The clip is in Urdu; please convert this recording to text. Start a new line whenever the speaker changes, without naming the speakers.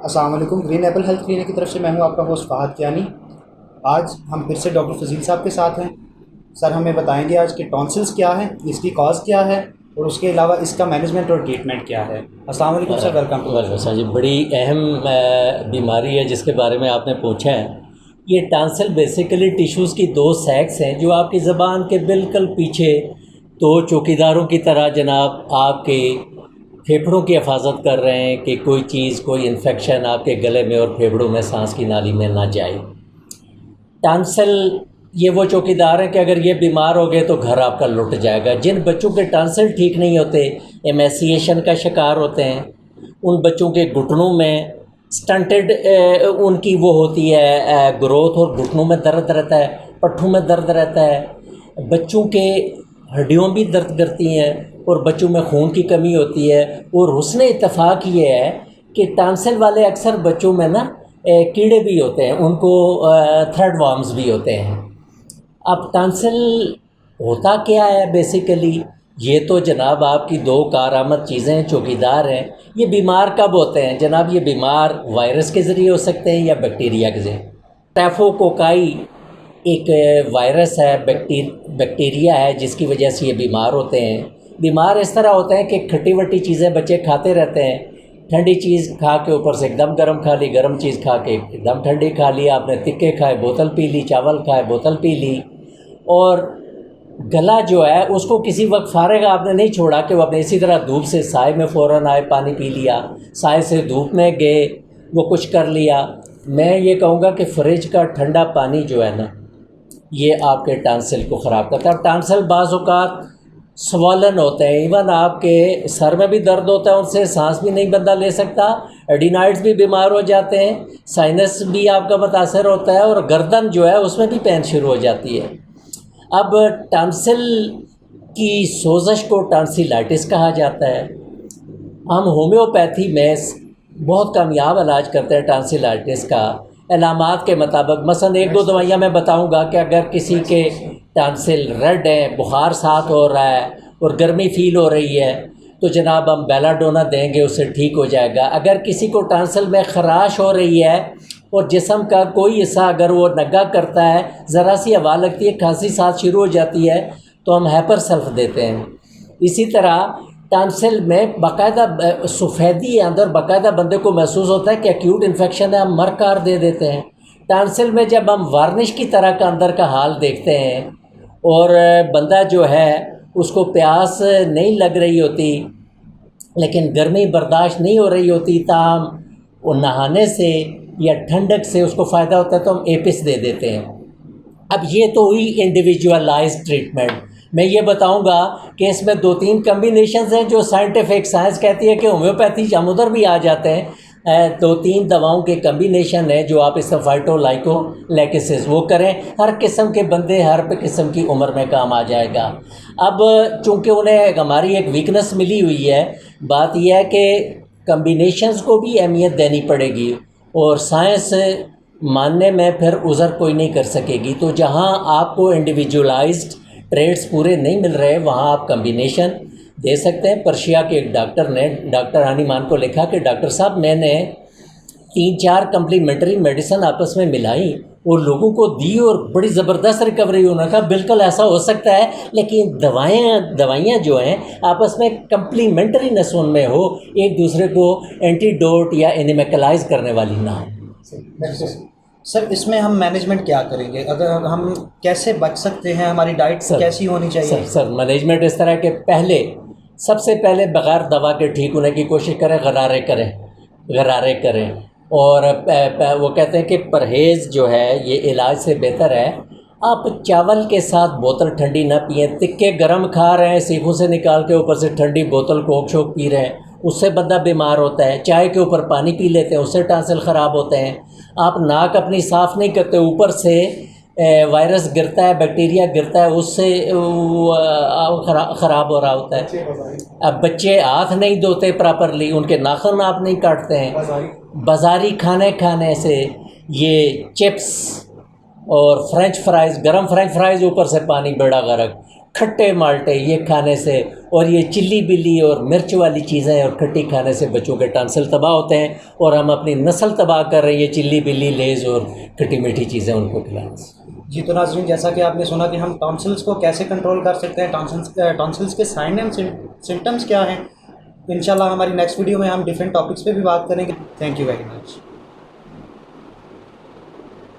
السلام علیکم، گرین ایپل ہیلتھ کلینک کی طرف سے میں ہوں آپ کا ہوسٹ فہد کیانی۔ آج ہم پھر سے ڈاکٹر فضیل صاحب کے ساتھ ہیں۔ سر ہمیں بتائیں گے آج کہ ٹونسلس کیا ہے، اس کی کاز کیا ہے، اور اس کے علاوہ اس کا مینجمنٹ اور ٹریٹمنٹ کیا ہے۔ السلام علیکم سر، ویلکم ٹو۔
ویلکم سر جی، بڑی اہم بیماری ہے جس کے بارے میں آپ نے پوچھا ہے۔ یہ ٹانسل بیسیکلی ٹیشوز کی دو سیکس ہیں جو آپ کی زبان کے بالکل پیچھے دو چوکیداروں کی طرح جناب آپ کے پھیپھڑوں کی حفاظت کر رہے ہیں کہ کوئی چیز، کوئی انفیکشن آپ کے گلے میں اور پھیپھڑوں میں، سانس کی نالی میں نہ جائے۔ ٹانسل یہ وہ چوکیدار ہیں کہ اگر یہ بیمار ہو گئے تو گھر آپ کا لٹ جائے گا۔ جن بچوں کے ٹانسل ٹھیک نہیں ہوتے، ایمیسیشن کا شکار ہوتے ہیں، ان بچوں کے گھٹنوں میں سٹنٹڈ ان کی وہ ہوتی ہے گروتھ، اور گھٹنوں میں درد رہتا ہے، پٹھوں میں درد رہتا ہے، بچوں کے ہڈیوں بھی درد کرتی ہیں، اور بچوں میں خون کی کمی ہوتی ہے۔ اور حسن اتفاق یہ ہے کہ ٹانسل والے اکثر بچوں میں نا کیڑے بھی ہوتے ہیں، ان کو تھریڈ وارمز بھی ہوتے ہیں۔ اب ٹانسل ہوتا کیا ہے بیسیکلی؟ یہ تو جناب آپ کی دو کارآمد چیزیں چوکیدار ہیں۔ یہ بیمار کب ہوتے ہیں جناب؟ یہ بیمار وائرس کے ذریعے ہو سکتے ہیں یا بیکٹیریا کے ذریعے۔ ٹیفوکوکائی ایک وائرس ہے، بیکٹیریا ہے، جس کی وجہ سے یہ بیمار ہوتے ہیں۔ بیمار اس طرح ہوتے ہیں کہ کھٹی وٹی چیزیں بچے کھاتے رہتے ہیں، ٹھنڈی چیز کھا کے اوپر سے ایک دم گرم کھا لی، گرم چیز کھا کے ایک دم ٹھنڈی کھا لی، آپ نے تکے کھائے بوتل پی لی، چاول کھائے بوتل پی لی، اور گلا جو ہے اس کو کسی وقت فارغ آپ نے نہیں چھوڑا کہ وہ اپنے اسی طرح دھوپ سے سائے میں فوراً آئے، پانی پی لیا، سائے سے دھوپ میں گئے، وہ کچھ کر لیا۔ میں یہ کہوں گا کہ فریج کا ٹھنڈا پانی جو ہے نا، یہ آپ کے ٹانسل کو خراب کرتا ہے۔ ٹانسل بعض اوقات سوالن ہوتے ہیں، ایون آپ کے سر میں بھی درد ہوتا ہے، ان سے سانس بھی نہیں بندہ لے سکتا، ایڈینائڈز بھی بیمار ہو جاتے ہیں، سائنس بھی آپ کا متاثر ہوتا ہے، اور گردن جو ہے اس میں بھی پین شروع ہو جاتی ہے۔ اب ٹانسل کی سوزش کو ٹانسیلائٹس کہا جاتا ہے۔ ہم ہومیوپیتھی میں بہت کامیاب علاج کرتے ہیں ٹانسیلائٹس کا، علامات کے مطابق۔ مثلا ایک دو دوائیاں میں بتاؤں گا کہ اگر کسی کے ٹانسل ریڈ ہیں، بخار ساتھ ہو رہا ہے اور گرمی فیل ہو رہی ہے، تو جناب ہم بیلاڈونا دیں گے، اس سے ٹھیک ہو جائے گا۔ اگر کسی کو ٹانسل میں خراش ہو رہی ہے اور جسم کا کوئی حصہ اگر وہ نگا کرتا ہے، ذرا سی ہوا لگتی ہے، کھانسی ساتھ شروع ہو جاتی ہے، تو ہم ہیپر سلف دیتے ہیں۔ اسی طرح ٹانسل میں باقاعدہ سفیدی اندر باقاعدہ بندے کو محسوس ہوتا ہے کہ ایکیوٹ انفیکشن ہے، ہم مرکار دے دیتے ہیں۔ ٹانسل میں جب ہم وارنش کی طرح کا اندر کا حال دیکھتے ہیں، اور بندہ جو ہے اس کو پیاس نہیں لگ رہی ہوتی لیکن گرمی برداشت نہیں ہو رہی ہوتی، تاہم وہ نہانے سے یا ٹھنڈک سے اس کو فائدہ ہوتا ہے، تو ہم ایپس دے دیتے ہیں۔ اب یہ تو ہوئی انڈیویجولائز ٹریٹمنٹ۔ میں یہ بتاؤں گا کہ اس میں دو تین کمبینیشنز ہیں جو سائنٹیفک سائنس کہتی ہے کہ ہومیوپیتھی ہم ادھر بھی آ جاتے ہیں۔ دو تین دواؤں کے کمبینیشن ہے جو آپ اس فائٹو لائکو لیکسس وہ کریں، ہر قسم کے بندے ہر قسم کی عمر میں کام آ جائے گا۔ اب چونکہ انہیں ہماری ایک ویکنس ملی ہوئی ہے، بات یہ ہے کہ کمبینیشنز کو بھی اہمیت دینی پڑے گی، اور سائنس ماننے میں پھر عذر کوئی نہیں کر سکے گی۔ تو جہاں آپ کو انڈیویجولائزڈ ٹریٹس پورے نہیں مل رہے، وہاں آپ کمبینیشن دے سکتے ہیں۔ پرشیا کے ایک ڈاکٹر نے ڈاکٹر ہانی مان کو لکھا کہ ڈاکٹر صاحب میں نے 3-4 کمپلیمنٹری میڈیسن آپس میں ملائی اور لوگوں کو دی، اور بڑی زبردست ریکوری ہونے کا بالکل ایسا ہو سکتا ہے، لیکن دوائیاں جو ہیں آپس میں کمپلیمنٹری نس ان میں ہو، ایک دوسرے کو اینٹی ڈوٹ یا انیمیکلائز کرنے والی نہ ہو۔
سر اس میں ہم مینجمنٹ کیا کریں گے؟ اگر ہم کیسے بچ سکتے ہیں؟ ہماری ڈائٹ کیسی ہونی چاہیے؟
سر مینجمنٹ اس طرح کہ سب سے پہلے بغیر دوا کے ٹھیک ہونے کی کوشش کریں، غرارے کریں، اور وہ کہتے ہیں کہ پرہیز جو ہے یہ علاج سے بہتر ہے۔ آپ چاول کے ساتھ بوتل ٹھنڈی نہ پئیں، تکے گرم کھا رہے ہیں سیخوں سے نکال کے، اوپر سے ٹھنڈی بوتل کوک شوک پی رہے ہیں، اس سے بندہ بیمار ہوتا ہے۔ چائے کے اوپر پانی پی لیتے ہیں، اس سے ٹانسل خراب ہوتے ہیں۔ آپ ناک اپنی صاف نہیں کرتے، اوپر سے وائرس گرتا ہے، بیکٹیریا گرتا ہے، اس سے خراب ہو رہا ہوتا ہے۔ اب بچے ہاتھ نہیں دھوتے پراپرلی، ان کے ناخن آپ نہیں کاٹتے ہیں۔ بازاری کھانے سے یہ چپس اور فرینچ فرائز، گرم فرینچ فرائز، اوپر سے پانی بیڑا غرق، کھٹے مالٹے یہ کھانے سے اور یہ چلی بلی اور مرچ والی چیزیں اور کھٹی کھانے سے بچوں کے ٹانسل تباہ ہوتے ہیں، اور ہم اپنی نسل تباہ کر رہے ہیں یہ چلی بلی لیز اور کھٹی میٹھی چیزیں ان کو کھلانے سے۔
جی تو ناظرین، جیسا کہ آپ نے سنا کہ ہم ٹانسلس کو کیسے کنٹرول کر سکتے ہیں، ٹانسلس کے سائن اینڈ سمٹمس کیا ہیں، انشاءاللہ ہماری نیکسٹ ویڈیو میں ہم ڈفرینٹ ٹاپکس پہ بھی بات کریں گے۔ Thank you very much.